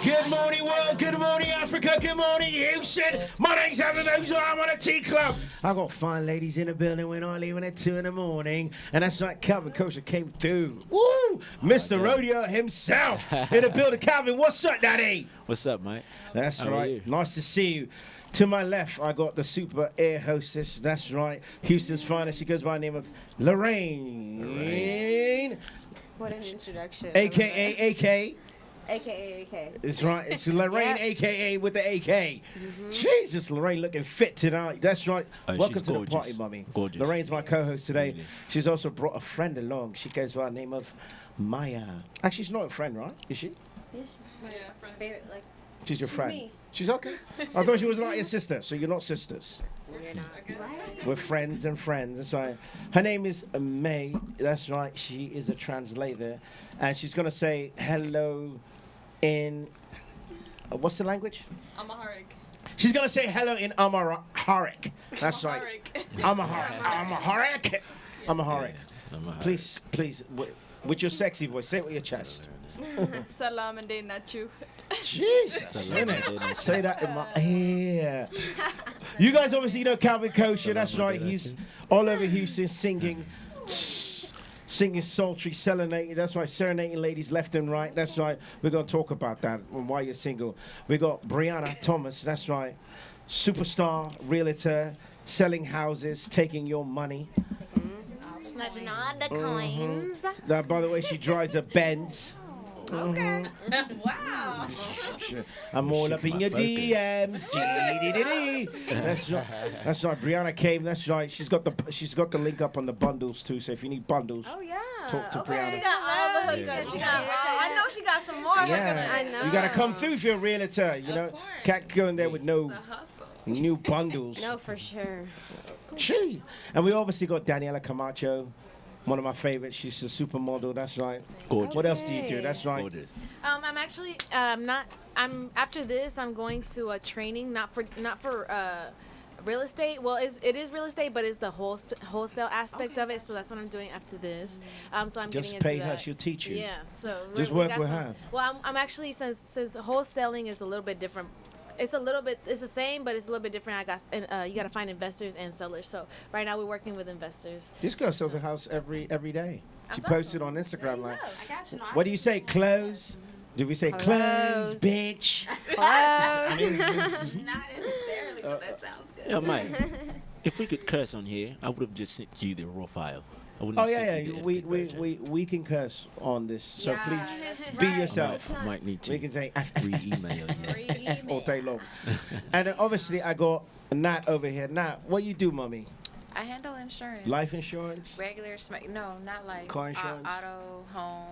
Good morning, world. Good morning, Africa. Good morning, Houston. My name's Evan Moser. I'm on a tea club. I got fine ladies in the building. We're not leaving at 2 in the morning. And that's right, Kalvin Kosha came through. Woo! Mr. Rodeo himself in the building. Kalvin, what's up, Daddy? What's up, mate? That's How are right. you? Nice to see you. To my left, I got the super air hostess. That's right. Houston's finest. She goes by the name of Lorraine. What an introduction. AKA. AKA. It's right. It's Lorraine, Yep. AKA with the AK. Jesus, Lorraine looking fit tonight. That's right. Oh, Welcome she's to gorgeous. the party, mummy. Gorgeous. Lorraine's my co-host today. Really. She's also brought a friend along. She goes by the name of Maya. Actually, she's not a friend, right? Is she? Yeah, she's my favorite. Like, She's your friend. me. She's okay. I thought she was like your sister. So you're not sisters. we're not. Right? We're friends and friends. That's right. Her name is May. That's right. She is a translator, and she's gonna say hello in what's the language? Amharic. She's gonna say hello in Amharic. That's right. Amharic. Please, with your sexy voice, say it with your chest. Salam and nachu. Jesus, say that in my ear. You guys obviously know Kalvin Kosha. That's right. He's all over Houston singing sultry, serenading. That's right, serenading ladies left and right. That's right. We're gonna talk about that and why you're single. We got Brianna Thomas. That's right, superstar realtor, selling houses, taking your money. Snatching on the coins. Now, by the way, she drives a Benz. Okay. Wow. I'm all She's up in my your focus. DMs. That's right. That's right. Brianna came. That's right. She's got the link up on the bundles too. So if you need bundles, Oh, yeah. talk to Okay. Brianna. She got all the hooks. Yeah. She got all- I know she got some more. Yeah, I know. you gotta come through if you're a realtor. You know, Of course. can't go in there with no It's a hustle. new bundles. No, for sure. Gee. And we obviously got Daniela Camacho, one of my favorites. She's a supermodel. That's right. Gorgeous. What else do you do? That's right. Gorgeous. I'm actually not. I'm after this. I'm going to a training, not for real estate. Well, it is real estate, but it's the wholesale aspect of it. So that's what I'm doing after this. So I'm Just getting pay into her. that. She'll teach you. Yeah. So Just we work got with some- her. Well, I'm actually since wholesaling is a little bit different. It's the same, but it's a little bit different. You got to find investors and sellers. So right now we're working with investors. This girl sells a house every day. She That's posted awesome. on Instagram like, I got you. what do you say? Close? Did we say close, Close. bitch? Not necessarily, but that sounds good. Yeah, mate. If we could curse on here, I would have just sent you the raw file. I wouldn't Oh have yeah, sent yeah. you the We edited version. we can curse on this, so Yeah, please that's be right. yourself. I might need We to can say re-email you. F all day long. And then obviously I got Nat over here. Nat, what you do, mommy? I handle insurance. Life insurance? Regular, no, not like Car insurance? auto, home,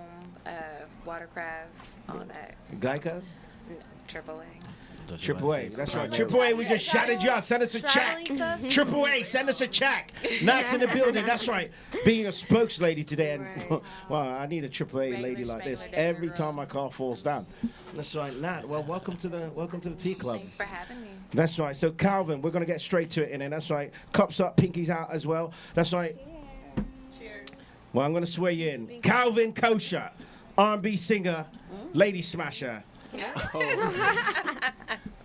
watercraft, all that. Geico? AAA. That's what Triple I A. said. That's right. Traveling Triple A, we stuff? just shouted you out. Send us a check. Traveling stuff? Triple A, send us a check. Nat's in the building. That's right. Being a spokeslady today. And Right. wow, I need a Triple A lady Regular, like this regular, regular every time roll. my car falls down. That's right, Nat. Well, welcome to the tea club. Thanks for having me. That's right. So Kalvin, we're gonna get straight to it, and then that's right. Cups up, pinkies out as well. That's right. Cheers. Well, I'm gonna swear you in. Kalvin Kosha, R&B singer, lady smasher.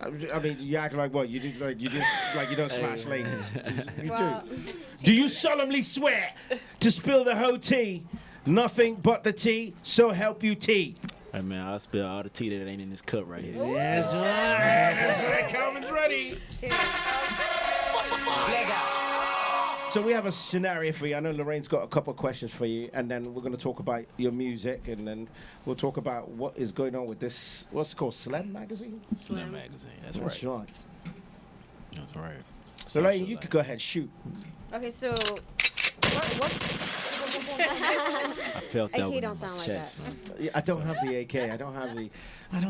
I mean, you act like what? You don't smash ladies. You Well, do. Do you solemnly swear to spill the whole tea, nothing but the tea, so help you tea? Hey man, I'll spill all the tea that ain't in this cup right here. That's right. That's right. Calvin's ready. So we have a scenario for you. I know Lorraine's got a couple of questions for you, and then we're going to talk about your music, and then we'll talk about what is going on with this, what's it called, Slam magazine? Slim magazine. That's That's right. right. That's right. So Lorraine, Social you life. could go ahead, shoot. okay, so what? I felt that AK one in don't my sound like chest, that. man. Yeah, I don't have the AK. I don't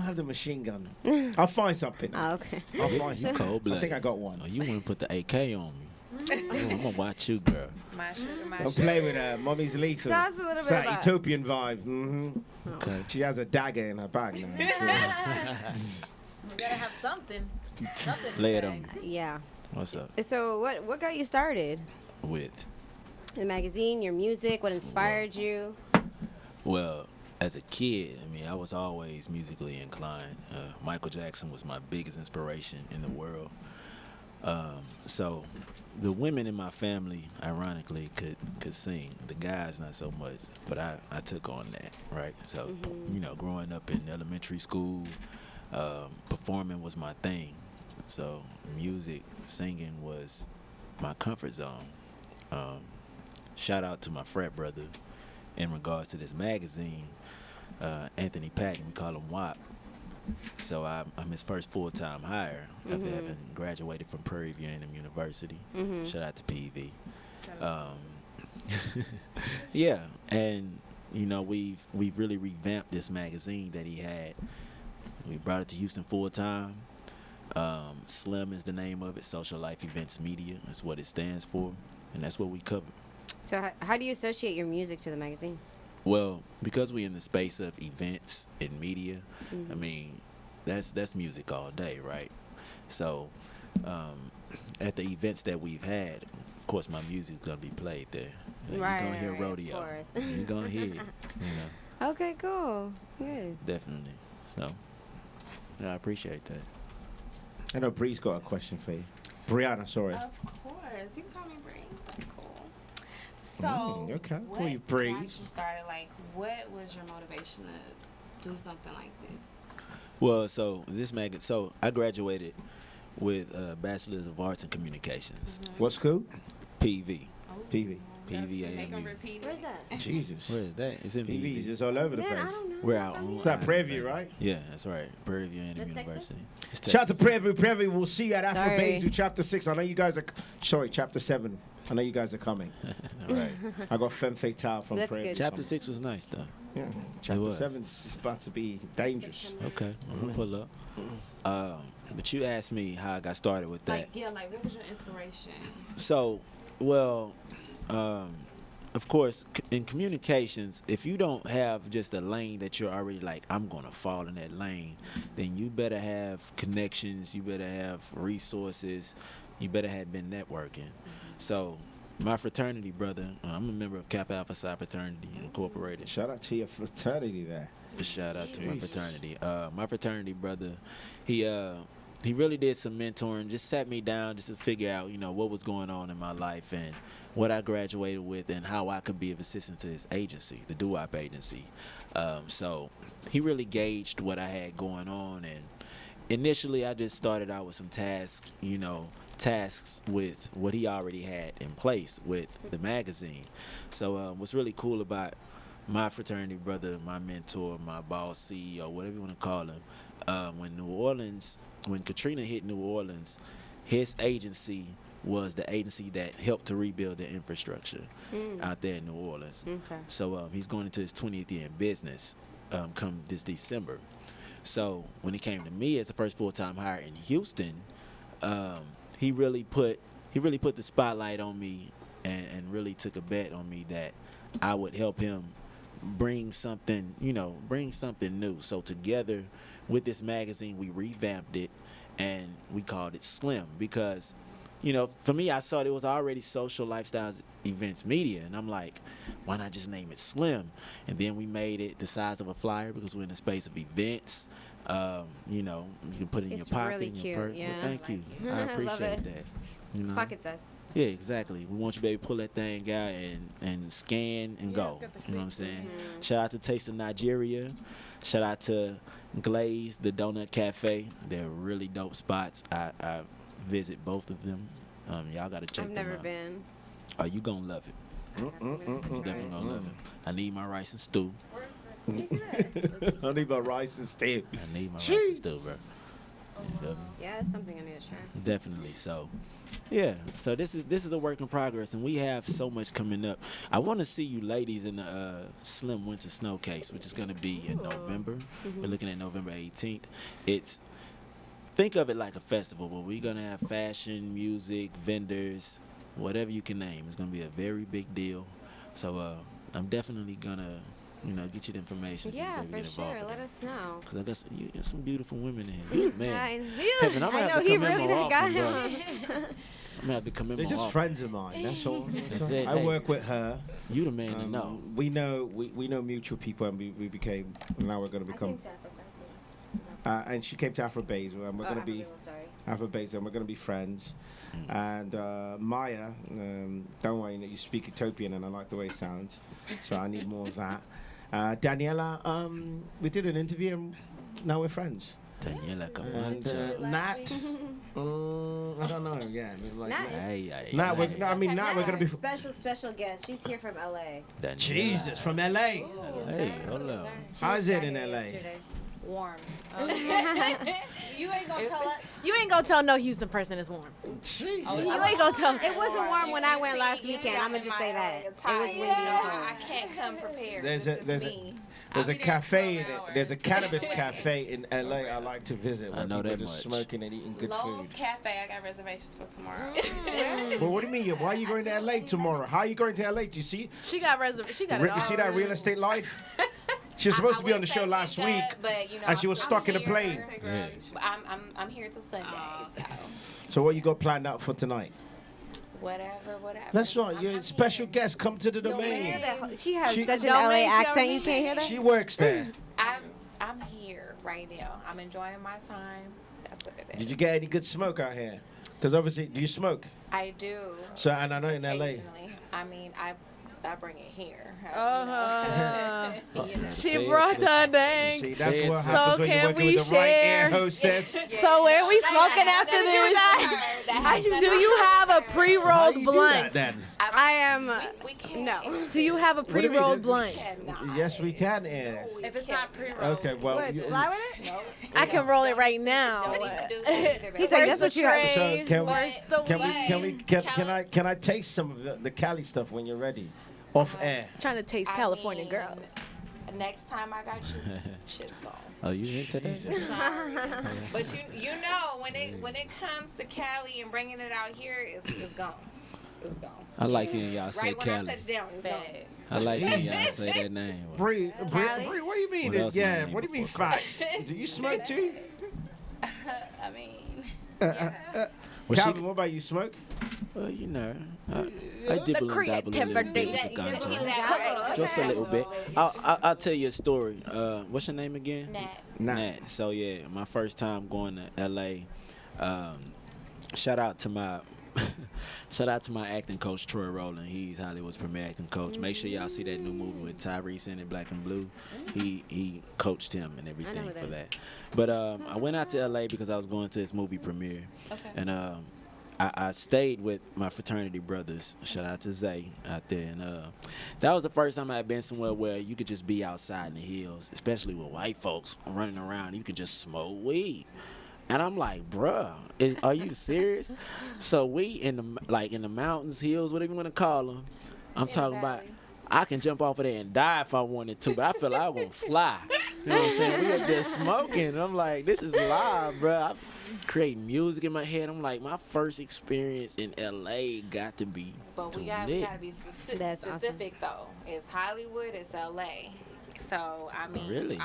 have the machine gun. I'll find something. Oh, okay. I'll find You something. cold I blooded. think I got one. Oh, you want to put the AK on me? I'm gonna watch you, girl. My sugar, my Don't sugar. play with her. Mommy's lethal. That's a little It's bit that of that. utopian vibe. hmm Okay. She has a dagger in her bag now. You gotta have something. Something. Lay it on me. Yeah. What's up? So what got you started? with? The magazine, your music, what inspired you? Well, as a kid, I mean, I was always musically inclined. Michael Jackson was my biggest inspiration in the world. So the women in my family, ironically, could sing. The guys, not so much. But I took on that, right? So, growing up in elementary school, performing was my thing. So music, singing was my comfort zone. Shout out to my frat brother in regards to this magazine, Anthony Patton, we call him WAP. So I'm his first full-time hire after having graduated from Prairie View A&M University. Shout out to PV. Yeah, and we've really revamped this magazine that he had. We brought it to Houston full-time. SLIM is the name of it, Social Life Events Media. That's what it stands for, and that's what we cover. So how do you associate your music to the magazine? Well, because we're in the space of events and media, I mean, that's music all day, right? So, at the events that we've had, of course, my music's gonna be played there. You're gonna hear rodeo. Of course. You're gonna hear it. Okay, cool. Good. Definitely. So, yeah, I appreciate that. I know Bree's got a question for you. Brianna, sorry. Of course. You can call me Bree. That's cool. So, okay. what Call you Bree. got you started? Like, what was your motivation to do something like this? Well, so so I graduated with a Bachelor's of Arts in Communications, What school? PV, PV. They PVAMU. gonna repeat Where's it. that? Jesus. Where is that? It's in PV's PV. just all over the Man, I place. don't know. We're out on It's at Island Prairie Bay. View, right? Yeah, that's right. Prairie View A&M That's Texas? University. It's Shout out to Texas. Prairie View. Prairie View. We'll see you at Afro Sorry. Basil chapter 6. I know you guys are. Sorry, chapter 7. I know you guys are coming. All right. I got Femme Fatale from That's Prairie good. View. Chapter coming. 6 was nice, though. Yeah. Chapter was. 7's about to be dangerous. Okay, I'm gonna pull up. But you asked me how I got started with that. Like, what was your inspiration? So, well, of course, in communications, if you don't have just a lane that you're already like, I'm gonna fall in that lane, then you better have connections, you better have resources, you better have been networking. So, my fraternity brother, I'm a member of Kappa Alpha Psi Fraternity Incorporated. Shout out to your fraternity there. Shout out to my Jesus. fraternity. My fraternity brother, he really did some mentoring. Just sat me down just to figure out, what was going on in my life and what I graduated with and how I could be of assistance to his agency, the Doo-Wop agency. So he really gauged what I had going on, and initially I just started out with some tasks with what he already had in place with the magazine. So what's really cool about my fraternity brother, my mentor, my boss, CEO, whatever you want to call him, when Katrina hit New Orleans, his agency was the agency that helped to rebuild the infrastructure out there in New Orleans. Okay. So he's going into his 20th year in business come this December. So when it came to me as the first full-time hire in Houston, he really put the spotlight on me and really took a bet on me that I would help him bring something new. So together with this magazine, we revamped it and we called it Slim because, for me, I saw it was already social lifestyles events media, and I'm like, why not just name it Slim? And then we made it the size of a flyer because we're in the space of events. You can put it in your It's pocket, really in your cute, purse. yeah. Well, thank you. I I love appreciate it. that. It's pocket size. Yeah, exactly. We want you to be able to pull that thing out and scan and go. it's got the You know what I'm click. saying? Shout out to Taste of Nigeria. Shout out to Glaze, the Donut Cafe. They're really dope spots. I visit both of them. Y'all got to check I've them never out. been. Oh, you gonna love it. Definitely gonna love it. I need my rice and stew. I need my rice and stew. I need my rice and stew, bro. You feel me? Yeah, that's something I need to try. Definitely. So, yeah. So this is a work in progress, and we have so much coming up. I want to see you ladies in the Slim Winter Snowcase, which is going to be in November. We're looking at November 18th. Think of it like a festival, but we're going to have fashion, music, vendors, whatever you can name. It's going to be a very big deal. So I'm definitely going to get you the information. Yeah, so you for can get involved sure. with Let that. us know. Cause I guess you got some beautiful women in here. You, man. He- Heaven, I'm gonna I have know to he come in really more done got often, bro. him. I'm gonna have to come in They're more just often. friends of mine. That's all. That's it. I Hey. work with her. You the man to know. We know mutual people, and we became. Now we're going to become. And she came to Afro Bays, and we're going to be Afro Bays, and we're going to be friends. And Maya, don't worry, you speak Ethiopian, and I like the way it sounds, so I need more of that. Daniela, we did an interview, and now we're friends. Daniela, come And on. Nat, I don't know. Yeah, like Nat Hey, Nat, Nat, we're going to be. Special guest. She's here from LA. Jesus, from LA. Hey, hold up. How's it in LA? Yesterday. Warm. You ain't gonna tell You ain't gonna tell no Houston person it's warm. Jesus. You ain't gonna tell. It wasn't warm when I went last weekend. I'm gonna just say that. It was windy and cold. I can't come prepared. There's This a is there's me. a there's a I'll be there in cafe 12 hours. there's a cannabis cafe in LA I like to visit I where know people that just much. smoking and eating good Lowe's food. Cafe. I got reservations for tomorrow. Well, what do you mean? Why are you going to LA tomorrow? How are you going to LA? Do you see? She got She got it You all. see that real estate life? She was supposed to be on the show last week, but, you know, and she was I'm stuck in a here. plane. Yeah. I'm here till Sunday, so So what you got planned out for tonight? whatever. That's right. I'm Your special here. guest come to the domain. She has She- such an Don't LA make your accent. You name. can't hear that. She works there. I'm here right now. I'm enjoying my time. That's what it is. Did you get any good smoke out here? Because obviously, do you smoke? I do. So, and I know in LA. Occasionally. I mean, I bring it here. She Feds brought listen. her You dang. see, that's Feds. what So happens when can you're working we with the right air share? hostess. So where we smoking after this? Do you have a How pre-rolled you do that blunt? then? I am. We can't. No. Do you have a What do you mean? pre-rolled blunt? Yes, we can. Yeah. If it's not pre-rolled. Okay, well, What? Fly with it? I can roll it right now. Don't need to do that either, He's baby. like, Where's that's the what you have. So tray? can we Where's the weed? can I taste some of the Cali stuff when you're ready, off air? Trying to taste I California mean, girls. Next time I got you, shit's gone. Oh, you into that? Sorry. But you know when it comes to Cali and bringing it out here, it's gone. It's gone. I like hearing y'all say Right when Cali. I touch down, it's gone. I like hearing y'all say that name. Bree, Cali? what do you mean? What else my Yeah, name what do you mean before facts? Do you smoke too? I mean, Well, Calvin, what about you? Smoke? well, you know, I dibble and dabble a little bit with the ganja. Just a little bit. I'll tell you a story. What's your name again? Nat. Nat. So yeah, my first time going to LA. Shout out to my acting coach Troy Rowland. He's Hollywood's premier acting coach. Make sure y'all see that new movie with Tyrese in it, Black and Blue. He coached him and everything who for that that. But I went out to LA because I was going to his movie premiere. Okay. And I stayed with my fraternity brothers. Shout out to Zay out there. And that was the first time I had been somewhere where you could just be outside in the hills, especially with white folks running around. You could just smoke weed. And I'm like, bruh, are you serious? So we in the mountains, hills, whatever you want to call them. I'm talking about. I can jump off of there and die if I wanted to, but I feel like I'm gonna fly. You know what I'm saying? We up there smoking. And I'm like, this is live, bruh. I'm creating music in my head. I'm like, my first experience in LA got to be But we too gotta lit. be That's specific though. It's Hollywood, it's LA. So I mean, Really?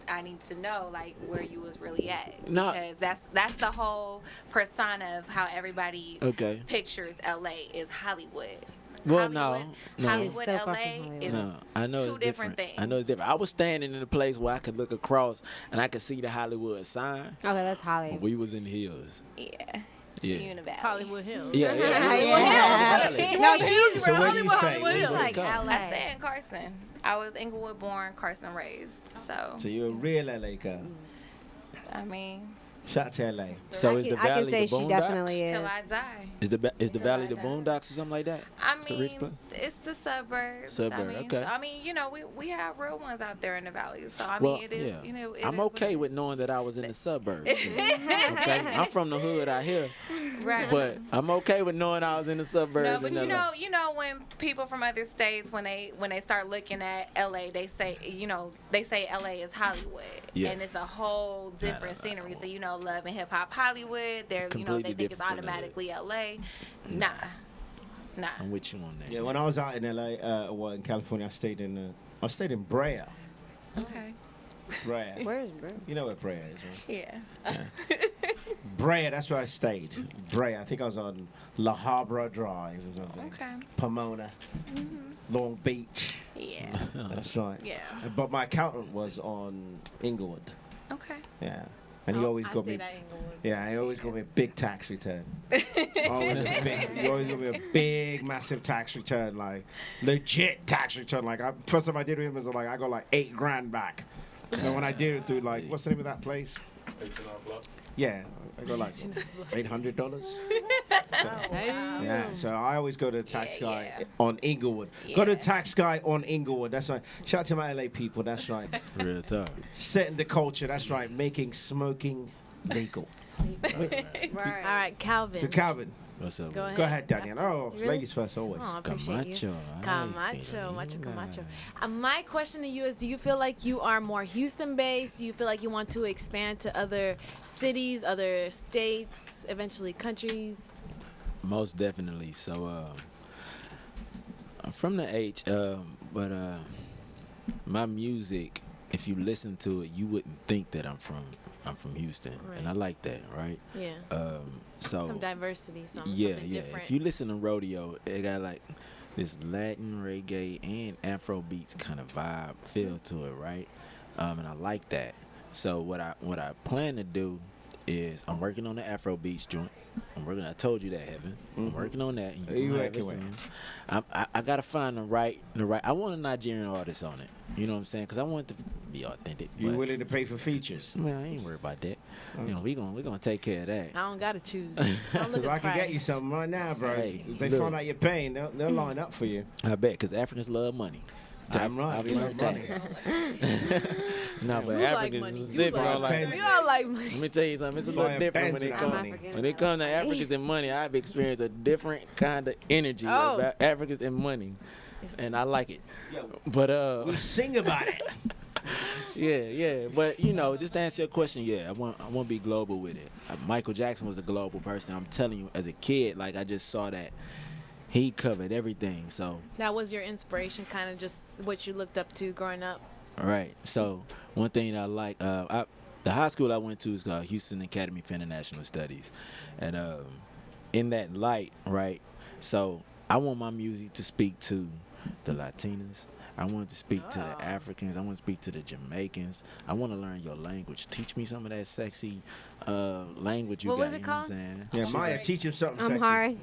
I need to know like where you was really at No. because that's the whole persona of how everybody Okay. pictures LA is Hollywood. Well, Hollywood, no. Hollywood, It's so far LA from Hollywood. is No, I know two it's different things. I know it's different. I was standing in a place where I could look across and I could see the Hollywood sign. Okay, that's Holly. But we was in the hills. Yeah. Yeah. See you in the valley. Hollywood Hills. Yeah, Yeah. No, she's So where do you stay? Hollywood She's Hills. like Let's go. LA. I stay in Carson. I was Inglewood born, Carson raised. So So you're a real LA girl. I mean, Shout out to LA. So is the I can valley say the she boondocks? definitely is. till I die. Is the valley the I die. boondocks or something like that? I It's the rich mean, place? it's the suburbs. Suburb, I mean, okay. So, I mean, you know, we have real ones out there in the valley. So I Well, mean, it is. yeah. You know, it I'm is what okay it with is. knowing that I was in the suburbs. Okay, I'm from the hood out here, Right. but I'm okay with knowing I was in the suburbs. No, but in LA. you know when people from other states when they start looking at LA, they say they say LA is Hollywood, Yeah. and it's a whole different scenery. So Love and Hip Hop Hollywood, they're Completely they think it's different from the hood. automatically LA. Nah. I'm with you on that. Yeah, when I was out in LA, in California, I stayed in I stayed in Brea. Okay. Brea. Where's bro? You know where Brea is, right? Yeah. Brea, that's where I stayed. Brea. I think I was on La Habra Drive or something. Okay. Pomona. Long Beach. Yeah. That's right. Yeah. But my accountant was on Inglewood. Okay. Yeah. And he always I got me. stayed at Inglewood. Yeah, he always got me a big tax return. Always a big, he always got me a big, massive tax return, like legit tax return. Like first time I did it with him was like I got like $8,000 back. And when I did it through like what's the name of that place? Yeah, I got like $800. Yeah, so I always go to the tax guy on Inglewood. Go to the tax guy on Inglewood. That's right. Shout out to my LA people. That's right. Real tough. Setting the culture. That's right. Making smoking legal. Right. All right, Calvin. So Calvin, What's up? Go man? ahead. Go ahead, Daniel. Oh, Really? ladies first, always. Oh, I appreciate you. Camacho. Camacho. My question to you is, do you feel like you are more Houston-based? Do you feel like you want to expand to other cities, other states, eventually countries? Most definitely. So, I'm from the H, but my music, if you listen to it, you wouldn't think that I'm from Houston, Right. and I like that, right? Yeah. So Some diversity, something yeah. different. If you listen to rodeo, it got like this Latin reggae and Afro beats kind of vibe feel to it, right? And I like that. So what I plan to do is I'm working on the Afro beats joint. I told you that, Heaven. I'm working on that. And Who you gonna have it working soon. I gotta find the right. I want a Nigerian artist on it. You know what I'm saying? Because I want it to be authentic. You but, willing to pay for features? man, I ain't worried about that. You know, we gonna take care of that. I don't gotta choose. I don't look Because at I can get price. you something right now, bro. Hey, If they look. find out you're paying, they'll line up for you. I bet, because Africans love money. Damn right, I've we love learned that. No, but You like Africans money. You specifically like don't like money. We all like money. Let me tell you something. It's a Boy, little different when Benz it and comes money. when it comes to Africans and money. I've experienced a different kind of energy Oh. about Africans and money, and I like it. But We sing about it. yeah. But you know, just to answer your question, I want to be global with it. Michael Jackson was a global person. I'm telling you, as a kid, like I just saw that he covered everything. So That was your inspiration, kind of just what you looked up to growing up. right. So one thing that I like, the high school I went to is called Houston Academy for International Studies, and in that light, right. So I want my music to speak to the Latinas. I want to speak to the Africans. I want to speak to the Jamaicans. I want to learn your language. Teach me some of that sexy language you What got. was it You know what I'm called? saying? Yeah, Maya, teach him something sexy. Amharic.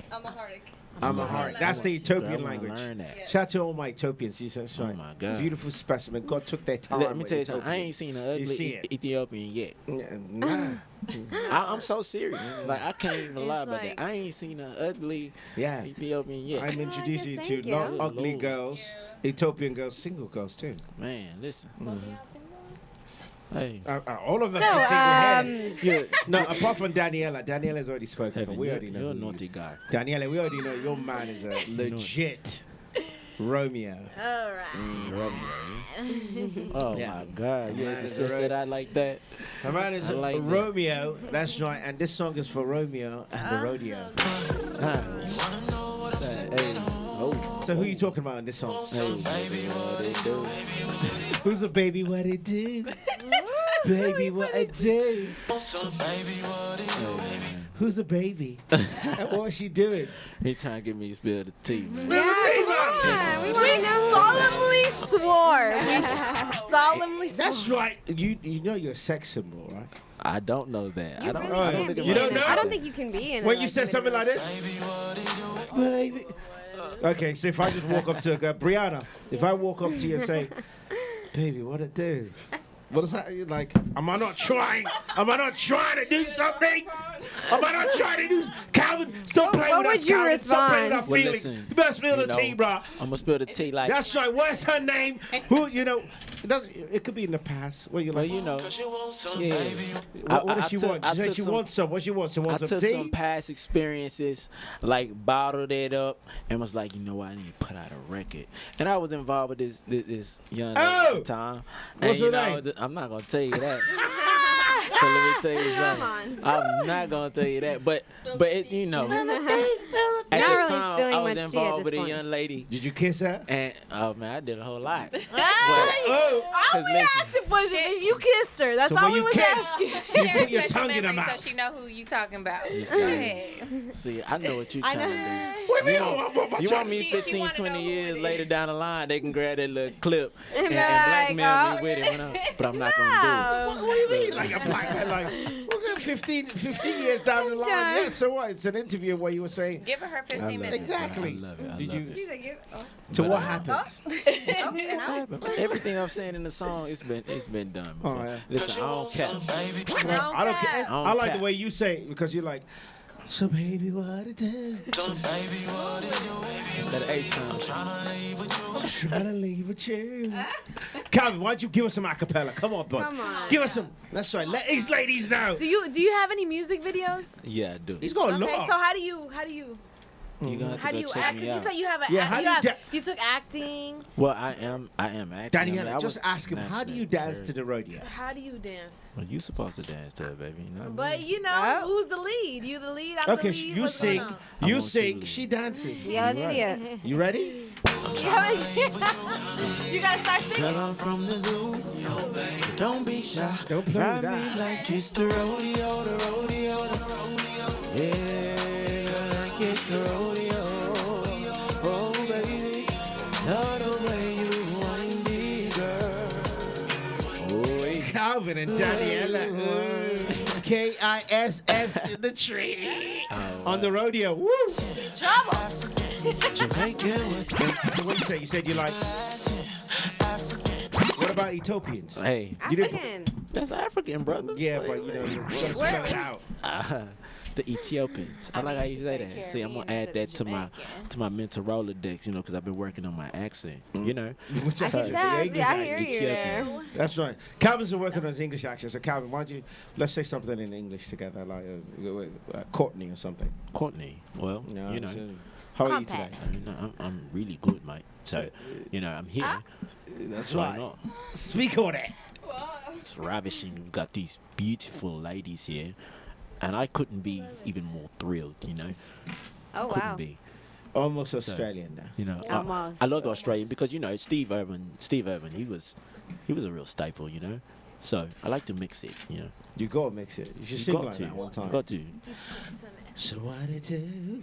Amharic. That's the I Ethiopian wanna language. learn that. Shout out to all my Ethiopians. That's Oh right. my God. Beautiful specimen. God took their time. Let me with tell you something. I Ethiopian. ain't seen an You see ugly it. Ethiopian yet. Nah. I'm so serious. Like I can't even lie about like- that. I ain't seen an ugly Yeah. Ethiopian yet. I'm introducing you thank to you. not Good ugly Lord. girls, Ethiopian girls, single girls too. Man, listen. Hey, All of us So, are single here. yeah, No, apart from Daniela. Daniela's already spoken. Heaven, But we you're, already know. you're a who you- naughty guy. Daniela, we already know your man is a legit Romeo. All right. Oh Yeah. my God! You Man, had to it's stress a that out like that. Her man is I like that. Romeo. That's right. And this song is for Romeo and the rodeo. Huh. Hey, oh, So who are you talking about in this song? hey, what it do? Who's the baby? What it do? Baby, what it do? Who's the baby? And what's she doing? He trying to get me to spill the tea, man. Yeah, we want to know. Solemnly swore. Solemnly swore. That's right. You know you're a sex symbol, right? I don't know that. I don't. really I don't can't think be of You don't in it. myself know? I don't that. think you can be in it. When you said something like this, baby. Okay, so if I just walk up to a girl, Brianna, if I walk up to you and say, baby, what it do? What is that? You're like, am I not trying? Am I not trying to do something? Am I not trying to do? Calvin, stop playing what with would us, you Calvin. Stop playing with our respond? Well, feelings. listen, You better spill you the know, tea, bro. I'm gonna spill the tea like. That's right. What's her name? Who? You know, it could be in the past. Where you're Well, like, you know. Yeah. what does she want? She said she wants some. What she wants? She I wants some took tea. some past experiences, like bottled it up, and was like, you know what, I need to put out a record. And I was involved with this young lady at the time. And, What's her you know, name? I'm not gonna tell you that. So let me tell you something. I'm not gonna tell you that, but it, you know. At Not the really time, spilling I was much tea at involved this with a point. young lady, Did you kiss her? and oh man, I did a whole lot. Oh, All 'Cause we listen. asked was if you kissed her. That's So all when we you was kiss- asking. you Share put your special tongue in her memory mouth. so she know who you talking about. This Go guy. ahead. See, I know what you're I trying know. to do. What do you mean? You want me She 15, wanna 20 know who years it later is. down the line, they can grab that little clip and be blackmail like, me with it, but I'm not going to What do you mean? Like a black man? Like, look at 15 years down the line. done. Yeah, so what? It's an interview where you were saying. Give her her do it. 15 minutes. Exactly. I love it. I Did love you? it. So But, what happened? Everything I'm saying in the song, it's been done before. Oh, yeah. Listen, I don't care. I don't care. don't I like care. the way you say it because you're like, so baby, what it do? It's that H sound. I'm trying to leave with you. Calvin, why don't you give us some acapella? Come on, bud. Come on. Give us some. That's right. Let these ladies know. Do you have any music videos? Yeah, I do. He's got a Okay, lot. so how do you You gonna how have do to you go check act? me 'Cause you out. said you have a Yeah, how do you you took acting. Well, I am acting. Daniela, I just was ask him, how do you naturally dance to very- the rodeo? How do you dance? Well, you supposed to dance to it, baby. Not me. But you know, Oh. who's the lead? You the lead, I'm Okay, the lead. you What's going sing, on? I you want you sing, to- she dances. Yeah, let's see it. You ready? you gotta start singing. I'm from the zoo, don't be shy. Don't play with Ride me that. like it's the rodeo, the rodeo, the rodeo. Yeah, like it's the rodeo. Oh, baby, love the way you wind me, girl. Oh, Calvin and Daniela. KISS in the tree. On the rodeo. Woo! Jamaica was What you say? You said you like. What about Ethiopians? Hey, You didn't- African. that's African, brother. Yeah, but you know, you gotta spell it out. The Ethiopians. I like how you say that. See, I'm gonna add that to my mental Rolodex, because I've been working on my accent. You know. Which I is can the tell. English Yeah, I accent. hear you there. Ethiopians. That's right. Calvin's been working on his English accent. So Calvin, why don't you let's say something in English together, like Courtney or something. Courtney. Well, No, you know. it's, how are you Compact. today? I'm really good, mate. So, I'm here. That's Why right. not? Speak on it. It's ravishing. We've got these beautiful ladies here, and I couldn't be even more thrilled. Oh, Couldn't wow. be. Almost Australian now. Almost. I love Australian because Steve Irwin, he was a real staple. So I like to mix it. You gotta mix it. You should You sing got like to. that one time. Got to. So what it do?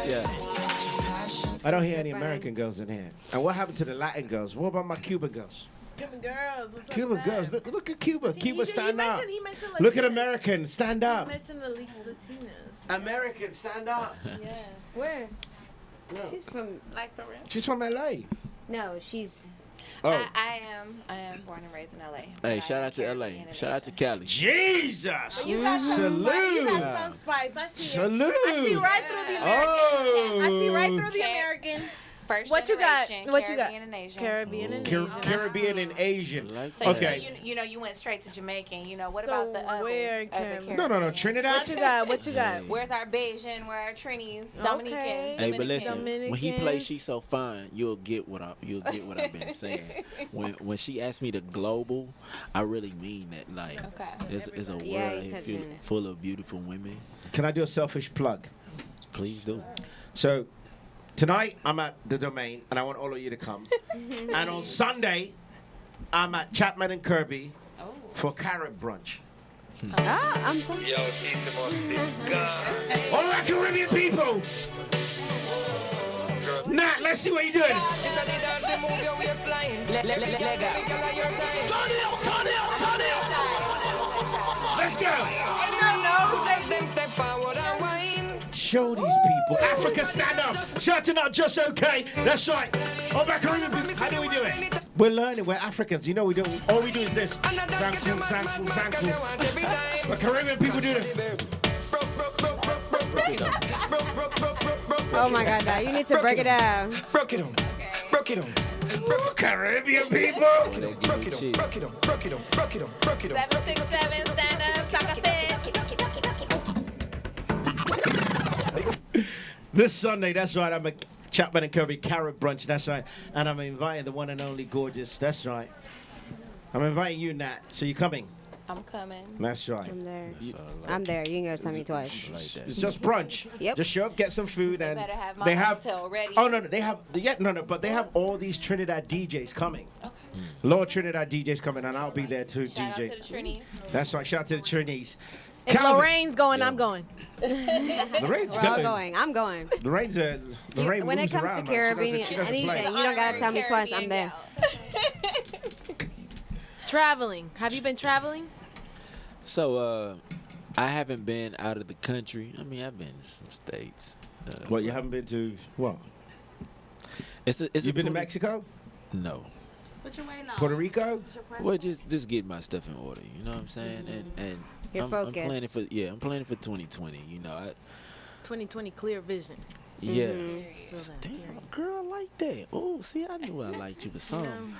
Yeah. I don't hear any American girls in here. And what happened to the Latin girls? What about my Cuban girls? Cuban girls, what's up Cuban with girls, that? look at Cuba. See, Cuba, he stand up. mentioned Look at Latinas. Americans, stand up. He mentioned the Latinas. Americans, stand up. Yes. Where? No. She's from. Like for real? She's from LA. No, she's. Oh, I am born and raised in LA. but Hey, I shout am out to Caribbean LA. in Shout out to Asia. Cali. Jesus! You got some spice. You Salute! got some spice. I see it. Salute! I see right through the American. Oh! I see right through the Car- American. First What you got? generation, What you got? Caribbean and Asian. Caribbean and Car- Asian. Caribbean and Asian. Like So that. Okay. you went straight to Jamaican. What So about the other? where other Caribbean? No, Caribbean? Trinidad. What you got? What you got? Where's our Bayesian? Where are our Trinis? Dominicans? Okay. Hey, but Dominicans? listen, when he plays "She's So Fine," you'll get what I've been saying. When she asked me to global, I really mean that. Like, Okay. it's a world Yeah, you here touched on it. full of beautiful women. Can I do a selfish plug? Please do. So, tonight I'm at the Domain, and I want all of you to come. And on Sunday, I'm at Chapman and Kirby for carrot brunch. Ah, I'm from. All right, Caribbean people. Nat, let's see what you're doing. Let's go. Show these people. Africa, stand up. Shouting out just okay. That's right. All back Caribbean people. How do we do it? We're learning. We're Africans. You know we do. All we do is this. Thankful, thankful, thankful. But Caribbean people do it. Oh my God, Dad, you need to break it down. Broke it on. Broke it on. Caribbean people. Broke it on. Broke it on. Broke it on. Broke it on. Broke it on. 767, stand up, soccer fit. This Sunday, that's right. I'm at Chapman and Kirby carrot brunch. That's right. And I'm inviting the one and only gorgeous. That's right. I'm inviting you, Nat. So you coming? I'm coming. That's right. I'm there. That's all I like. I'm there. You can go tell me twice. I like that. It's just brunch. Yep. Just show up, get some food, and better have my they have. oxtail ready. Oh no, they have. But they have all these Trinidad DJs coming. Lord Trinidad DJs coming, and I'll be there too, Shout DJ. out to the Trinis. That's right. Shout out to the Trinidad. If Calvin. Lorraine's going, Yo. I'm going. Lorraine's We're all going. going. I'm going. Lorraine When it moves comes around, to man. Caribbean, She doesn't play. anything, you don't gotta tell me twice. I'm there. Traveling. Have you been traveling? So, I haven't been out of the country. I mean, I've been to some states. Well, you haven't been to what? It's You been to 20 Mexico, No. Puerto Rico? Well, just get my stuff in order. You know what I'm saying? And You're I'm focused. planning for I'm planning for 2020. You know, 2020 clear vision. yeah. Feel that. Damn, girl, I like that. Oh, see, I knew I liked you for something.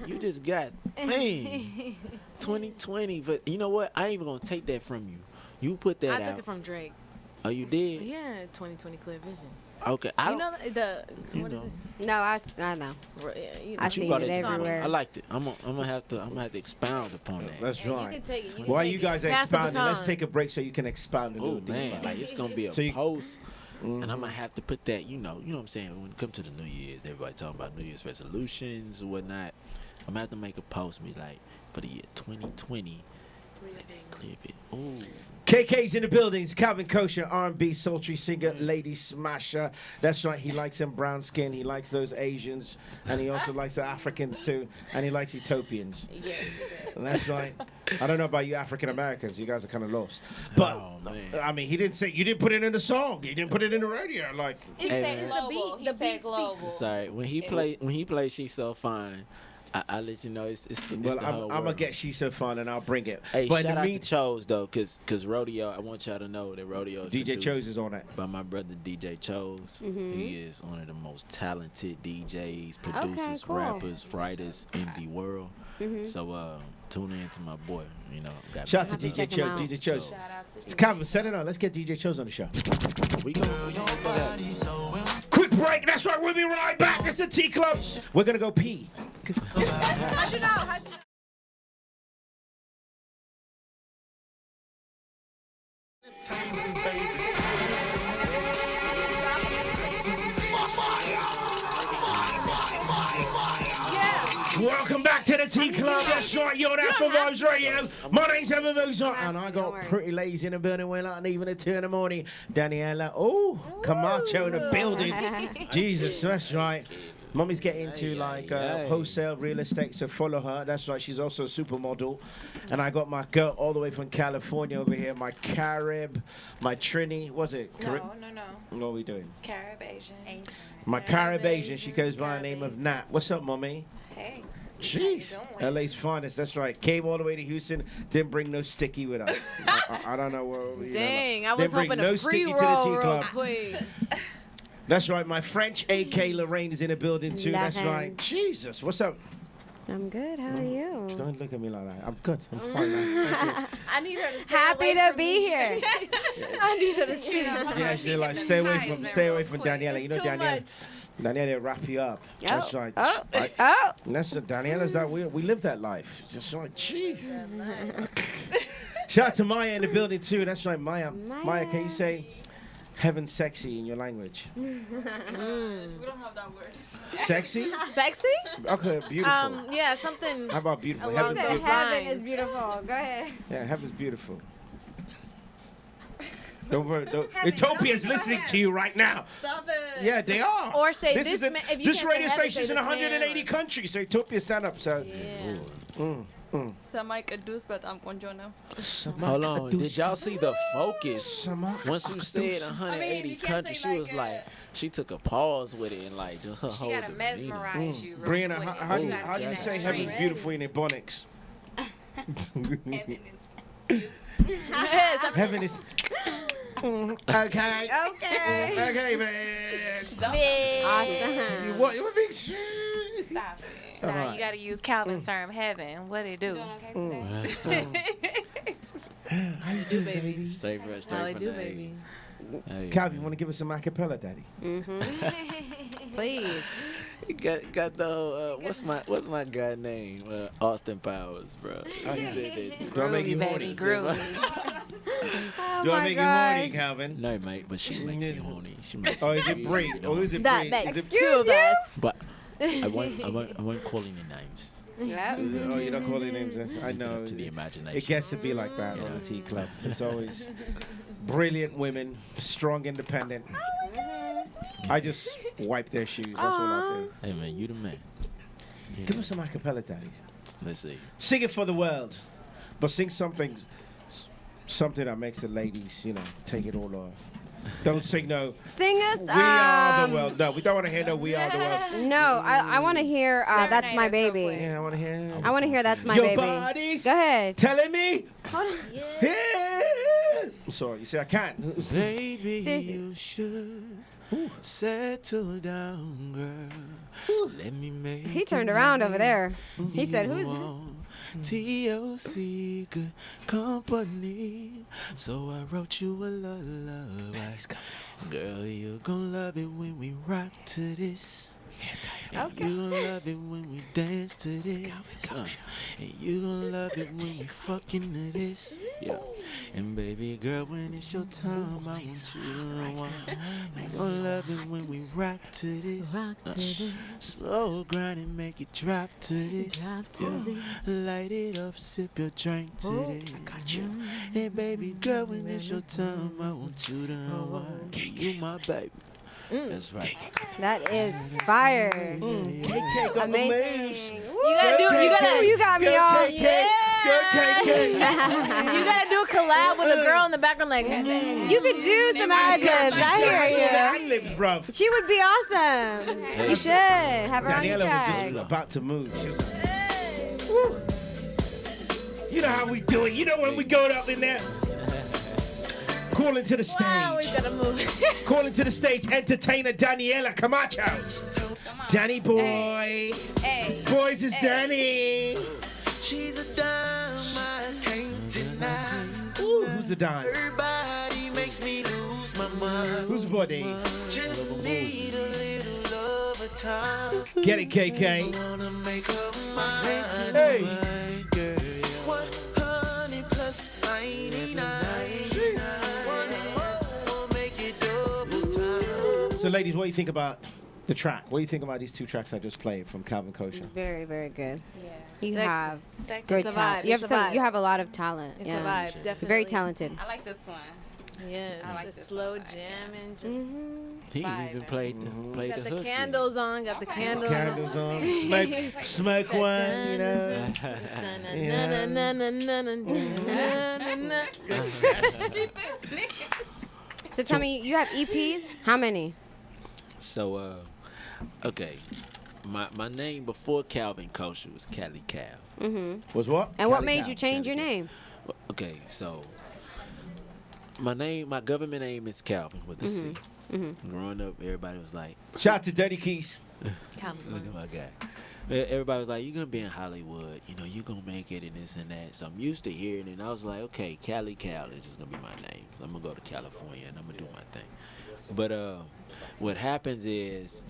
You just got, man, 2020. But you know what? I ain't even gonna take that from you. You put that I out. took it from Drake. Oh, you did? Yeah, 2020 clear vision. Okay, I You don't. know the You what is know. No, I know. it? Yeah, you I know. But you seen brought it to me. everywhere. I liked it. I'm gonna have to expound upon that. That's Yeah, you right. can take it. You can While take you it. guys are Pass the expounding, let's baton. take a break so you can expound a Oh little deeper. man, like it's gonna be a So you- post, and I'm gonna have to put that. You know what I'm saying. When it comes to the New Year's, everybody talking about New Year's resolutions and whatnot. I'm gonna have to make a post, me like for the year 2020. Clip it. Ooh. KK's in the buildings. Kalvin Kosha, R&B sultry singer, lady smasher. That's right. He likes them brown skin. He likes those Asians, and he also likes the Africans too, and he likes Ethiopians. And that's right. I don't know about you African Americans. You guys are kind of lost. But Oh, man. I mean, he didn't say you didn't put it in the song. You didn't put it in the radio. Like He Hey, said man. global. The He beat said global. Sorry, when he played She's So Fine, I let you know it's the well, the I'm whole gonna world. get She's So Fun and I'll bring it. Hey, but in shout the out mean- to Chose though, cause Rodeo. I want y'all to know that Rodeo is DJ produced Chose is on it. by my brother DJ Chose. Mm-hmm. He is one of the most talented DJs, producers, cool. rappers, writers in the world. So tune in to my boy. You know, got Shout out to me DJ check him Chose. out. DJ Chose. So, Calvin, set it on. Let's get DJ Chose on the show. we gonna Quick break. That's right. We'll be right back. It's the T Club. We're gonna go pee. Welcome back to the T Club. That's right, you're there for Vibes Radio. My name's Evan Mozart, and I got pretty ladies in the building. We're not even at 2 in the morning. Daniela, oh, Camacho in the building. Jesus, that's right. Mommy's getting into like wholesale real estate, so follow her. That's right, she's also a supermodel. And I got my girl all the way from California over here, my Carib, my Trini. Was it? No. What are we doing? Carib Asian. My Carib Asian. She goes by the name of Nat. What's up, mommy? Hey. Jeez, LA's finest. That's right. Came all the way to Houston. Didn't bring no sticky with us. I don't know what. Dang, I was Didn't bring hoping no to sticky to the pre-roll T real Club. quick. That's right. My French AK Lorraine is in the building too. That's Nothing. right. Jesus, what's up? I'm good. How are you? Don't look at me like that. I'm good. I'm fine. Man. I need her to stay Happy away to from be me. here. I need her to chill. Yeah, she's like, stay away from Daniela. You know Too Daniela. much. Daniela wrap you up. That's right. Oh. Right. Oh. That's Daniela's that we live that life. Just like, gee. Shout out to Maya in the building too. That's right, Maya. Maya, can you say heaven sexy in your language? We don't have that word. Sexy? Sexy? Okay, beautiful. Yeah, something. How about beautiful? along Heaven's those beautiful. Heaven lines. is beautiful. Go ahead. Yeah, heaven's beautiful. Don't worry. Utopia's listening to you right now. Stop it. Yeah, they are. Or say this this is a- man- if you this can't say radio heaven, station's say in this 180 man. countries, so Utopia stand up. So Yeah. Samai kadus but I'm conjono. Hold on. Did y'all see the focus? Sama- Once you said 180 you can't countries, say she was like, she took a pause with it and like just her She whole gotta demeanor. mesmerize you. real Brianna, quick. how do you, You gotta how do you get say that heaven's straight. beautiful in Ebonics? Yes, Heaven is. Okay. Okay. Okay, man. Awesome. What? What big? Stop it. All Nah, right. you gotta use Calvin's term heaven. What it do? How you do, baby? Stay fresh, How stay I from do, the baby. 80s. Hey. Calvin, you want to give us some acapella, daddy? Please. got the whole, what's my guy name? Austin Powers, bro. Oh, yeah. He did- Do I make you Groovy, horny? baby, groovy. Oh Do I my make you horny, gosh. Calvin? No, mate, but she makes me horny. She makes Oh, me is it really, Brie? really Or is it That Brie? makes Is it two of us. But I won't call any names. Yep. Oh, you're not calling names. I Leave it know. up to the imagination. It gets to be like that on the Tea Club. It's always brilliant women, strong, independent. I just wipe their shoes. That's all I do. Hey man, you the man. You Give the us some acapella, Daddy. Let's see. Sing it for the world, but sing something that makes the ladies, take it all off. Don't sing no. Sing us. We are the world. No, we don't want to hear no. We are the world. No, I want to hear That's Serenade My us real Baby. quick. Yeah, I want to hear. I want to hear That's My Your Baby. body's Go ahead. telling me. Yeah. I'm sorry. You see, I can't. Baby, Seriously. you should settle down, girl. Let me make He turned around over there. He said, "Who's that?" TLC, good company. So I wrote you a lullaby. Girl, you gon' love it when we rock to this. And you gon' love it when we dance to this. And you gon' love it when we fucking to this. Yeah. And baby girl, when it's your time, I want you to unwind. You gon' love it when we rock to this. Slow grind and make it drop to this. Light it up, sip your drink to this. I got you. Hey baby girl, when it's your time, I want you to unwind. You my baby. That's right. That is fire. KK got the moves. Amazing. You gotta do. You got me Go all. KK. Go KK. You gotta do a collab with a girl in the background, like. You could do some ad libs. I hear Ad-libs, bruv. you. She would be awesome. You should have her on your Daniela was track. just about to move. She was like, woo. You know how we do it. You know when we go up in there. Calling to the stage. Wow, we gotta move. Calling to the stage, entertainer Daniela Camacho. Danny boy. Hey. Boys is Danny. She's a dime I can't deny. Ooh, who's the dime? Her body makes me lose my mind. Who's the body? Just need a little love of time. Get it, KK. Wanna make up my Hey. mind, girl. 100 plus 99. We'll make it double time. So, ladies, what do you think about the track? What do you think about these two tracks I just played from Kalvin Kosha? Very, very good. Yeah. You Sexy. have Sexy. great It's a talent. vibe. You It's have a some. vibe. You have a lot of talent. It's yeah. a vibe, definitely. Very talented. I like this one. Yes, I like it's this slow one. jamming, just He even played the got hook. the candles on, got the candles. Candles on, smoke one, you know. So tell me, you have EPs? How many? So, okay. My name before Kalvin Kosha was Cali Cal. Was what? And what Cali made Cal. you change your Cali name? Okay, so my government name is Calvin with a C. Growing up, everybody was like, Shout out to Dirty Keys. look at my guy. Everybody was like, you're going to be in Hollywood. You know, you're going to make it and this and that. So I'm used to hearing it. And I was like, okay, Cali Cal is just going to be my name. I'm going to go to California and I'm going to do my thing. But what happens is,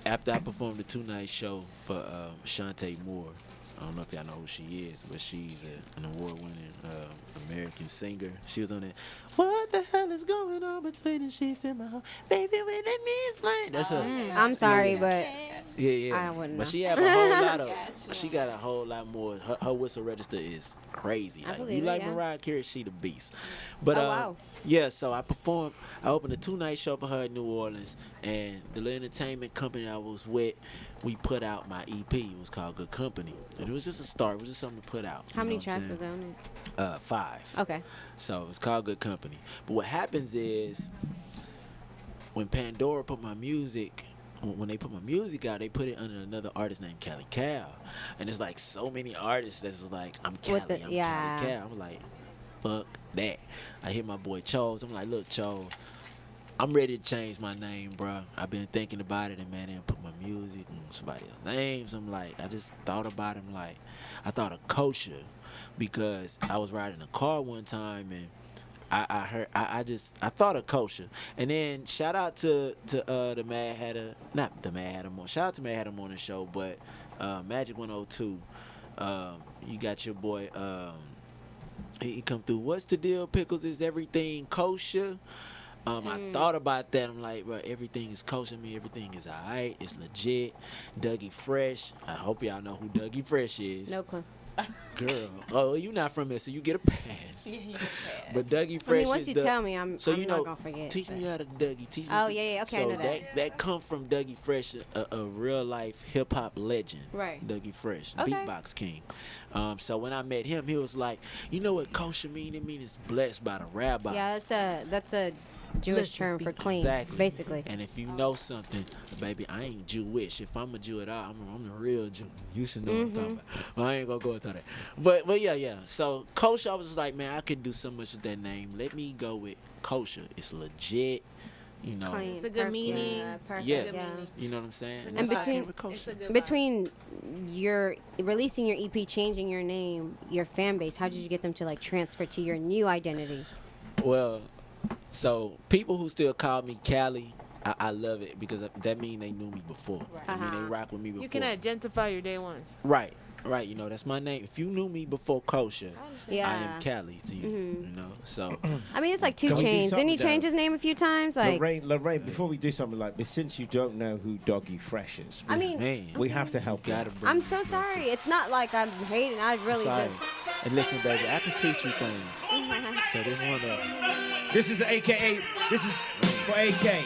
after I performed the 2-night show for Shantae Moore, I don't know if y'all know who she is, but she's an award-winning American singer. She was on it. What the hell is going on between the sheets in my home? Baby, when the knees flying. That's her. I'm sorry, but Yeah. I wouldn't But know. she have a whole lot of. She got a whole lot more. Her whistle register is crazy. I Like, believe you it, like yeah. Mariah Carey, she the beast. But Oh, wow. yeah. So I performed. I opened a 2-night show for her in New Orleans, and the little entertainment company I was with, we put out my EP. It was called Good Company, and it was just a start. It was just something to put out. how you many know what I'm tracks was saying? there on it? 5. Okay. So it's called Good Company. But what happens is, when Pandora put my music, when they put my music out, they put it under another artist named Cali Cal. And it's like so many artists that's just like, I'm Cali, With the- I'm yeah. Cali Cal. I'm like, fuck that. I hit my boy Chose. I'm like, look, Chose, I'm ready to change my name, bro. I've been thinking about it, and man, they didn't put my music and somebody else's names. I'm like, I just thought about it. I'm like, I thought of Kosha because I was riding a car one time and I heard I thought of Kosha, and then shout out to the Mad Hatter, not the Mad Hatter Morning. Shout out to Mad Hatter Morning Show, but Magic 102. You got your boy. He come through. What's the deal? Pickles is everything kosher. I thought about that. I'm like, bro, everything is kosher. I mean, everything is alright. It's legit. Dougie Fresh. I hope y'all know who Dougie Fresh is. No clue. Girl, oh, you not from there, so you get a pass. Yeah, you can pass. But Dougie I Fresh mean, once is you the, tell me, I'm you know, not gonna forget. teach but- me how to Dougie. Teach me. Oh, yeah, okay, I So know that. that come from Dougie Fresh, a real life hip hop legend. Right. Dougie Fresh, Okay. beatbox king. So when I met him, he was like, you know what kosher mean? It means it's blessed by the rabbi. Yeah, that's a Jewish Let's term just for be- clean, Exactly. basically. And if you know something, baby, I ain't Jewish. If I'm a Jew at all, I'm the real Jew. You should know what I'm talking about. Well, I ain't gonna go into that. But yeah. So kosher, I was like, man, I could do so much with that name. Let me go with kosher. It's legit. You know. Clean, It's a good perfect, meaning. Yeah, perfect, Yeah. yeah. You know what I'm saying? And that's how I between- came with kosher. It's a good vibe. Between your releasing your EP, changing your name, your fan base, how did you get them to like transfer to your new identity? Well, so people who still call me Cali, I love it because that means they knew me before. I mean, they Uh-huh. rock with me before. You can identify your day ones. Right. You know, that's my name. If you knew me before Kosha, Yeah. I am Cali to you. You know, so I mean, it's like 2 Can we do Chainz. Didn't he something change down? his name a few times? Like, Lorraine, before we do something like this, since you don't know who Doggy Fresh is, I mean, man, we have to help you. gotta bring. I'm so sorry. It's not like I'm hating. I really Sorry. just. And listen, baby, I can teach you things. So this one, This is AKA. This is for AK.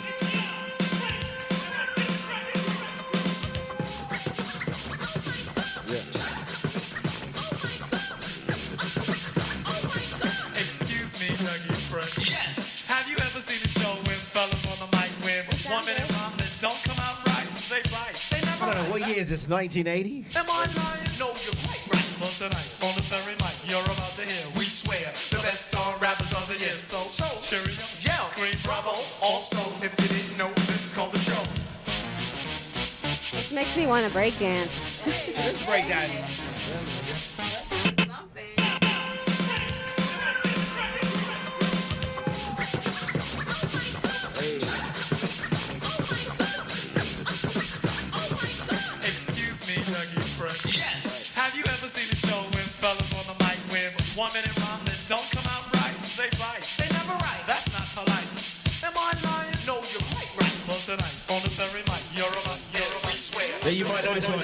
Excuse me, Dougie Fresh. Yes. Have you ever seen a show with fellas on the mic with 1 minute rhymes that don't come out right? They bite. They I never don't know what year is this. 1980. Am I lying? No, you're quite right. Well, tonight, on this very mic, you're about to hear. We swear, the best star rappers of the year. So, cheerio, yell, scream, bravo. Also, if you didn't know, this is called the show. This makes me want to break dance. Let's break that. Something. Excuse me, Dougie Fresh. Yes. Have you ever seen a show with fellas on the mic with 1 minute rhymes that don't come out right? They bite. They never right. That's not polite. Am I lying? No, you're quite right. Well, tonight, on this very mic, you're about to hear. We swear. Then you might know this one.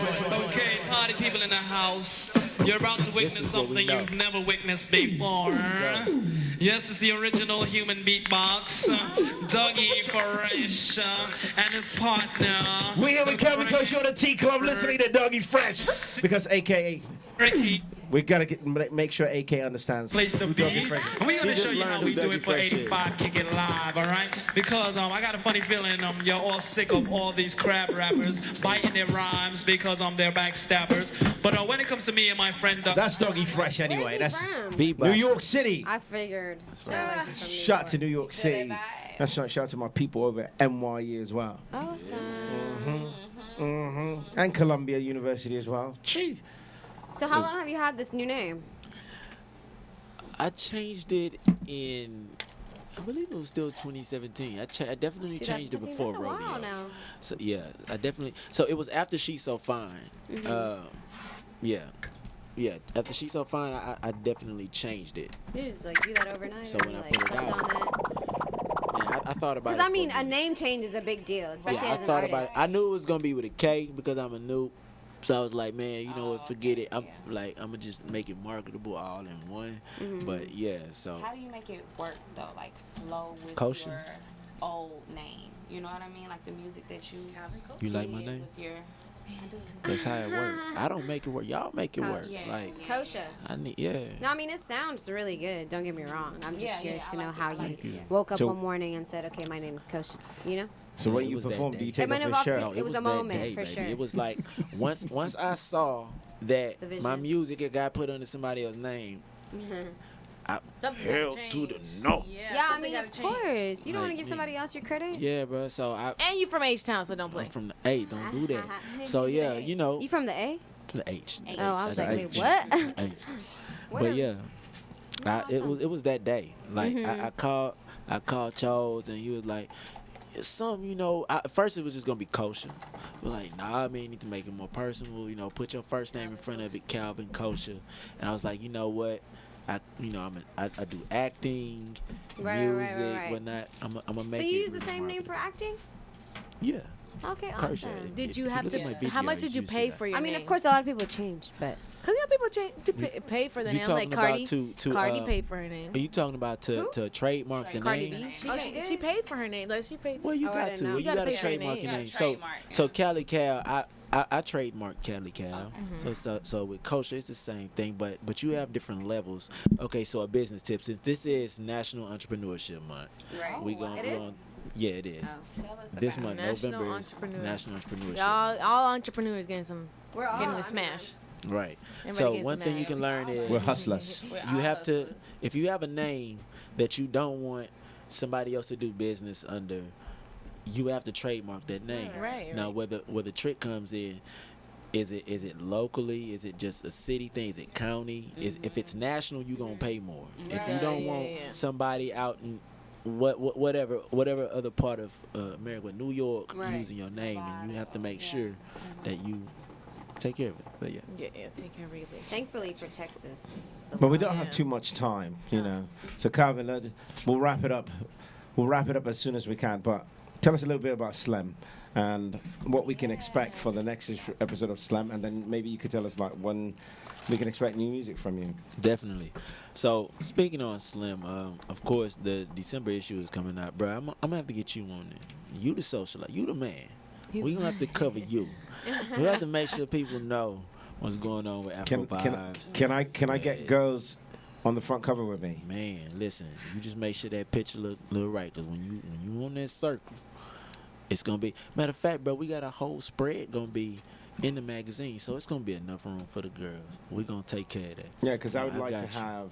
Okay, party people in the house. You're about to witness is what we something know. you've never witnessed before. Yes, it's the original human beatbox, Dougie Fresh and his partner. We here with Kalvin Kosha on the T Club listening to Doggy Fresh. Because AKA, Ricky, we gotta make sure AK understands place to who be. Doggy Fresh is. We're She gonna just show you learned how who we do Dougie it for Fresh is. 85 Kick It Live, all right? Because I got a funny feeling you're all sick of all these crab rappers biting their rhymes because they're backstabbers. But when it comes to me and my friend, That's Doggy Fresh anyway. Where's That's he from? beatbox. New York City. I figured. right. Shout to New York City. vibe. That's right. Shout out to my people over at NYU as well. Awesome. And Columbia University as well. Gee. So how long have you had this new name? I changed it in, I believe it was still 2017. I definitely changed it 2017? before That's a Rodeo. while now. So yeah, I definitely. So it was after She's So Fine. Yeah. After She's So Fine, I definitely changed it. You just like do that overnight. So or, when I like, put it slept out, on it? Man, I thought about it. Because I for mean, a a minute. name change is a big deal, especially Yeah, I as an thought artist. about it. I knew it was gonna be with a K because I'm a noob. So I was like, man, you know what? Forget it. I'm gonna just make it marketable all in one. But yeah, so How do you make it work though? Like flow with Kosha. your old name. You know what I mean? Like the music that you you like my did name? with your. That's how it works. I don't make it work. Y'all make it work. Yeah. Like Kosha. I need, yeah. No, I mean, it sounds really good. Don't get me wrong. I'm just Yeah, curious yeah, to I know like it. how I you like it, yeah. woke up So- one morning and said, okay, my name is Kosha. You know? So Yeah, when it you was that perform, do day. you It take might off have your off shirt? No, It was a that moment, day, for baby. sure. It was like once I saw that The vision. my music had got put under somebody else's name, I Something hell gotta to the change. no. Yeah, I mean, of course. You don't want to Like, give yeah. somebody else your credit? Yeah, bro. So And you from H-Town, so don't play. I'm from the A. Don't do that. So yeah, you know, You from the A? to the H. Oh, I was like, H. wait, what? H. What But a- yeah, It was that day. Like Mm-hmm. I called Charles and he was like, it's something, at first it was just gonna be kosher. We're like, nah, man, you need to make it more personal. Put your first name in front of it, Kalvin Kosha. And I was like, you know what? I do acting, Right, music, right. whatnot. I'm gonna So make it. you use the really same name for marketable. acting? Yeah. Okay, Kosha. awesome. Did If you you have look to? at my How much videos, did you you see pay that. for your I mean, name? of course, a lot of people changed, but Cause people pay for their You name. Like talking about Cardi. to Cardi paid for her name. Are you talking about to trademark the Cardi name? B. Oh, she did? She paid for her name. Like she paid. Well, you Oh, I got didn't to. know. Well, You you gotta got to pay for your trademark name. your You name. gotta So, trademark, so yeah. Cali Cal, I trademarked Cali Cal. Mm-hmm. So with Kosha, it's the same thing, but you have different levels. Okay, so a business tip. Since this is National Entrepreneurship Month, Right. we gon' It we is? gon' yeah, it is. Tell us This about month, it. National November is Entrepreneur. National Entrepreneurship. All entrepreneurs getting we're all getting the I mean, smash. Right. Everybody So gets one thing you smashed. can learn We're is We're hustlers. We're you all have to, hustlers. if you have a name that you don't want somebody else to do business under, you have to trademark that name. Right, Now, right. where the trick comes in, is it locally? Is it just a city thing? Is it county? Is if it's national, you gonna pay more. If you don't Yeah, want yeah. somebody out in whatever other part of America, New York, Right. using your name, and you have to make sure that you take care of it. But yeah. Yeah, take care of your business. thankfully for Texas. But we don't Yeah. have too much time, So Calvin, we'll wrap it up. We'll wrap it up as soon as we can. But tell us a little bit about Slam and what we can expect for the next episode of Slam, and then maybe you could tell us like when we can expect new music from you. Definitely. So speaking on Slim, of course the December issue is coming out, bro. I'm gonna have to get you on there. You the socialite. You the man. We gonna have to cover you. We have to make sure people know what's going on with Afro vibes. Can I get girls on the front cover with me? Man, listen. You just make sure that picture look right, cause when you on that circle, it's gonna be. Matter of fact, bro, we got a whole spread gonna be in the magazine, so it's gonna be enough room for the girls. We gonna take care of that. Yeah, because I would I like got to you. have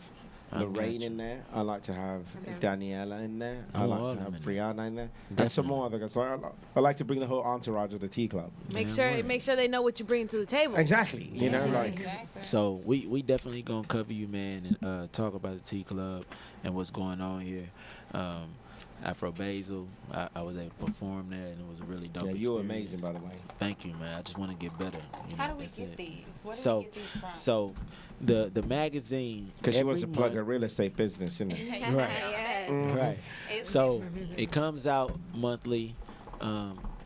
I Lorraine got in you. there. I like to have Daniela in there. I Oh, like all to have of them in Brianna in there. And Definitely. some more other guys. So I like to bring the whole entourage of the Tea Club. Make Damn sure right. they know what you bring to the table. Exactly. You know, like Exactly. So we definitely gonna cover you, man, and talk about the T Club and what's going on here. Afro Basil, I was able to perform there, and it was a really dope. yeah, you're experience. amazing, by the way. Thank you, man. I just want to get better. How do we that's get it. these? Where do So, we get these from? so the magazine. Because she wants every to plug month- her real estate business, you know. Right. Yes. Right. It's- So it comes out monthly.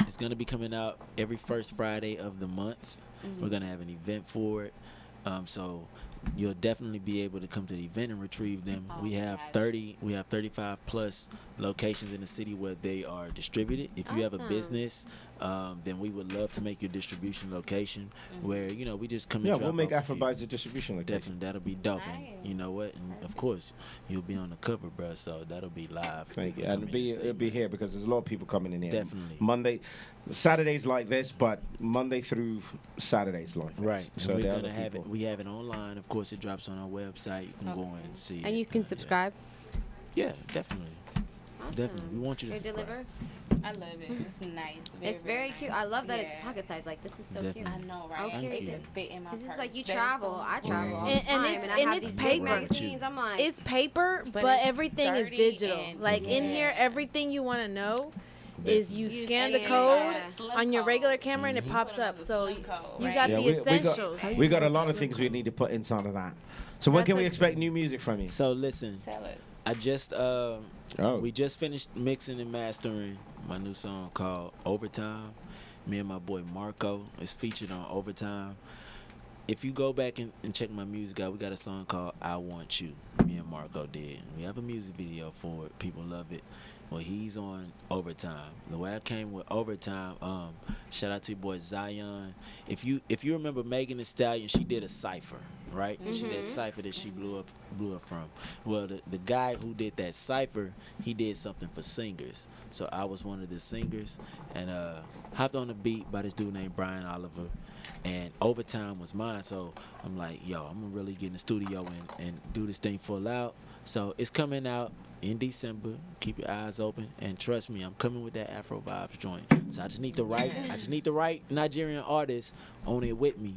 It's gonna be coming out every first Friday of the month. We're gonna have an event for it. So you'll definitely be able to come to the event and retrieve them. Oh, We have gotcha. 35 plus locations in the city where they are distributed. If you have a Awesome. business, then we would love to make your distribution location where we just come and Yeah, drop we'll make off a few. Afrobytes a distribution location. Definitely, that'll be dope. And Nice. you know what? And of course, you'll be on the cover, bro. So that'll be live. for Thank you. people And to come in see, it'll be man. here because there's a lot of people coming in here. Definitely. Saturdays like this, but Monday through Saturdays like this. Right. So And we're there are gonna the have it. people. We have it online. Of course, it drops on our website. You can go and see. And it. you can Yeah. subscribe. Yeah, definitely. Definitely. We want you to They subscribe. deliver. I love it. It's nice. It's very cute. nice. I love that it's Yeah. pocket size. Like this is so Definitely. I know, right? Okay. It can fit in my cute. This purse. is like you That is travel. so I travel all the And time, it's- and I and have it's these paper. big magazines. I'm like, It's paper, But but it's everything is sturdy digital. and- Like in here, Yeah. everything you want to know is you You scan the scan it, code yeah. on your regular Code. camera and it pops Put it on up. the So slim you code, right? got Yeah, the essentials. we got a lot of things we need to put inside of that. So when That's can we a- expect new music from you? So listen, Tell us. I just Oh. we just finished mixing and mastering my new song called Overtime. Me and my boy Marco is featured on Overtime. If you go back and check my music out, we got a song called I Want You. Me and Marco did. We have a music video for it. People love it. Well, he's on Overtime. The way I came with Overtime, shout out to your boy Zion. If you remember Megan Thee Stallion, she did a cipher, right? She did that cipher that she blew up from. Well, the guy who did that cipher, he did something for singers. So I was one of the singers and hopped on the beat by this dude named Brian Oliver. And Overtime was mine, so I'm like, yo, I'm gonna really get in the studio and do this thing full out. So it's coming out in December. Keep your eyes open, and trust me, I'm coming with that Afro vibes joint. So I just need the right Nigerian artist on it with me.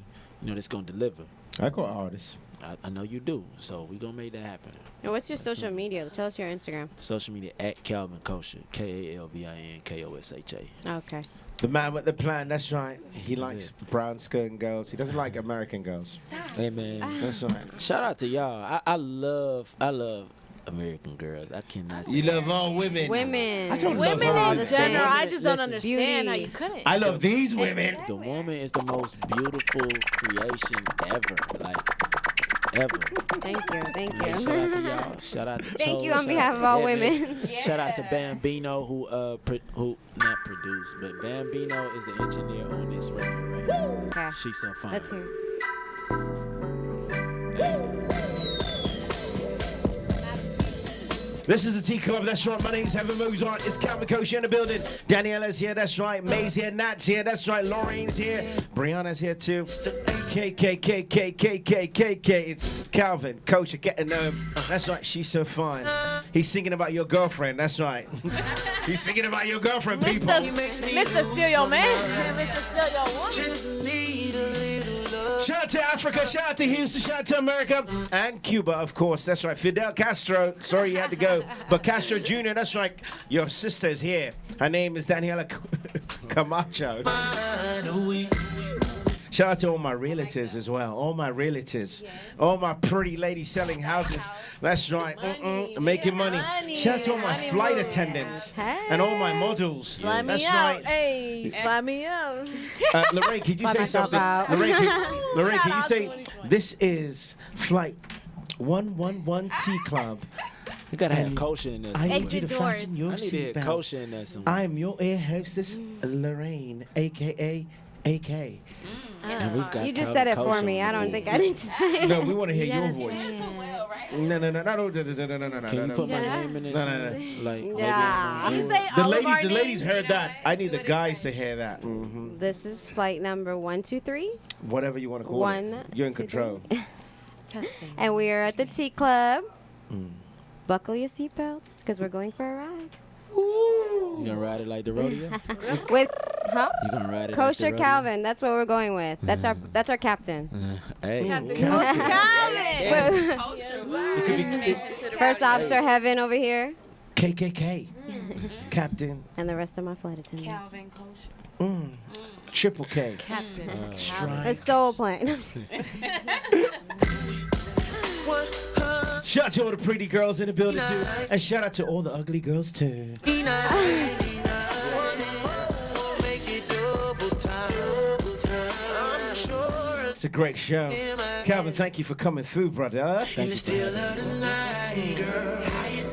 that's gonna deliver. I got artists. I know you do. So we gonna make that happen. And what's your social media? Tell us your Instagram. Social media at Kalvin Kosha, KalvinKosha. Okay. The man with the plan, that's right. He likes brown skin girls. He doesn't like American girls. Hey man, That's right. shout out to y'all. I love American girls. I cannot say You love all women. Women. I don't love Women all in the general, same. I just don't Listen. understand how Beauty. you couldn't. I love these women. the woman is the most beautiful creation ever. Like ever. Thank you. Thank Yeah, shout out to you. y'all. Shout out to Thank Cho, you on shout behalf out of to all Evan. women. Shout out to Bambino who not produced, but Bambino is the engineer on this record right here. Okay. She's so fine. Let's hear it. This is the T Club, that's right. My name's Heaven Mozart. It's Kalvin Kosha in the building. Daniela's here, that's right. May's here, Nat's here, that's right. Lorraine's here. Brianna's here too. KKKKKKKK. It's Kalvin Kosha, get to know him. That's right, she's so fine. He's singing about your girlfriend, that's right. He's singing about your girlfriend, people. Mr. Steal Your Man. Mr. Steal Your Woman. Just need a little love. Shout out to Africa, shout out to Houston, shout out to America, and Cuba, of course. That's right. Fidel Castro. Sorry you had to go. But Castro Jr., that's right. Your sister's here. Her name is Daniela Camacho. Shout out to all my realtors as well. All my realtors. All my pretty ladies selling houses. That's right. Making money. Shout out to all my flight attendants. And all my models. Fly me That's out. right. Hey, fly me out. Lorraine, could you Fly say myself something? out. Lorraine, can you out say 2020. this is flight 111 T Club? You gotta have Kosha in there I somewhere. need you to Exit fasten your I need to hear seatbelt. Kosha in there somewhere. I'm your air hostess, Lorraine, aka AK. And we've got You just Kalvin said it for Kosha me. on I the don't board. think I need to say it. No, we want to hear your Yes, voice. ma'am. No. Can you put my name in it? No. Like maybe Yeah. I'm You on say The all of our ladies names? heard that. I need the Do it guys to in hear that. Hmm. This is flight number 123. Whatever you want to call One, it. You're in two, control. Testing. And we are at the Tea Club. Buckle your seatbelts because we're going for a ride. You gonna ride it like the rodeo? With You gonna ride it like the Kosher rodeo? Calvin. That's what we're going with. That's our captain. Hey. First officer Heaven over here. KKK. Captain. And the rest of my flight attendants. Kalvin Kosha. Triple K. Captain. Strike. The soul plane. Shout out to all the pretty girls in the building too. And shout out to all the ugly girls too. It's a great show. Calvin, thank you for coming through, brother. Thank you. Still out of the night, girl. How you